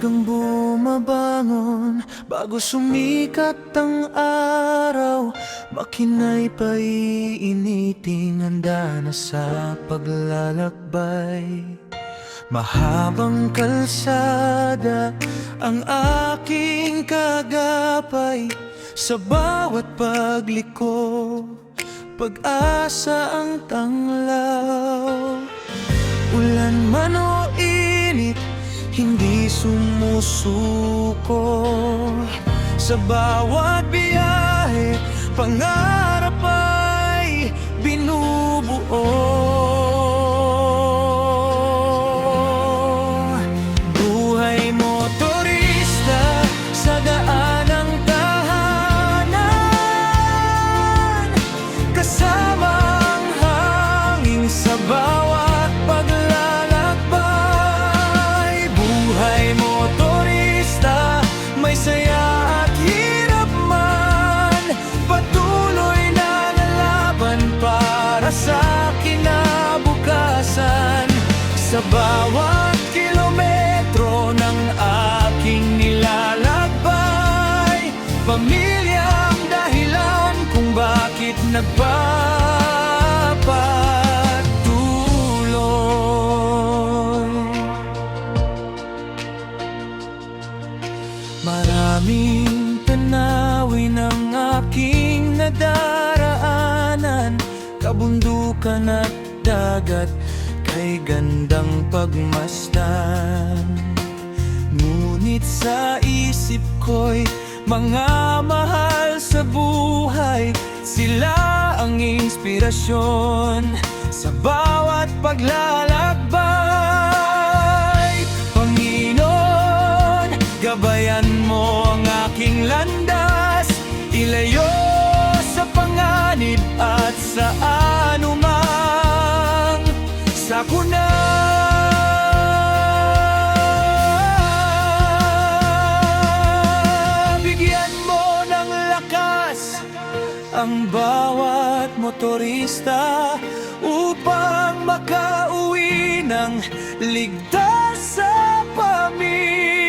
Maagang bumabangon bago sumikat ang araw, makina'y paiiniting handa na sa paglalakbay. Mahabang kalsada ang aking kagapay, sa bawat pagliko, pag-asa ang tanglaw. Ulan man o init, hindi sumusuko. Sa bawat biyahe, pangarap ay binubuo. Buhay motorista sa daan ng tahanan, kasama ang hangin sa bawat paglalakbay. Buhay motorista, may saya at hirap man, patuloy na lalaban para sa kinabukasan. Sa bawat kilometro ng aking nilalakbay, pamilya ang dahilan kung bakit nagpapatuloy. Maraming tanawin ang aking nadaraanan, kabundukan at dagat, kay gandang pagmasdan. Ngunit sa isip ko'y mga mahal sa buhay, sila ang inspirasyon sa bawat paglalakbay. Panginoon, gabayan mo ang aking landas, ilayo sa panganib at sa anumang sakuna. Bigyan mo ng lakas ang bawat motorista upang makauwi ng ligtas sa pamilya.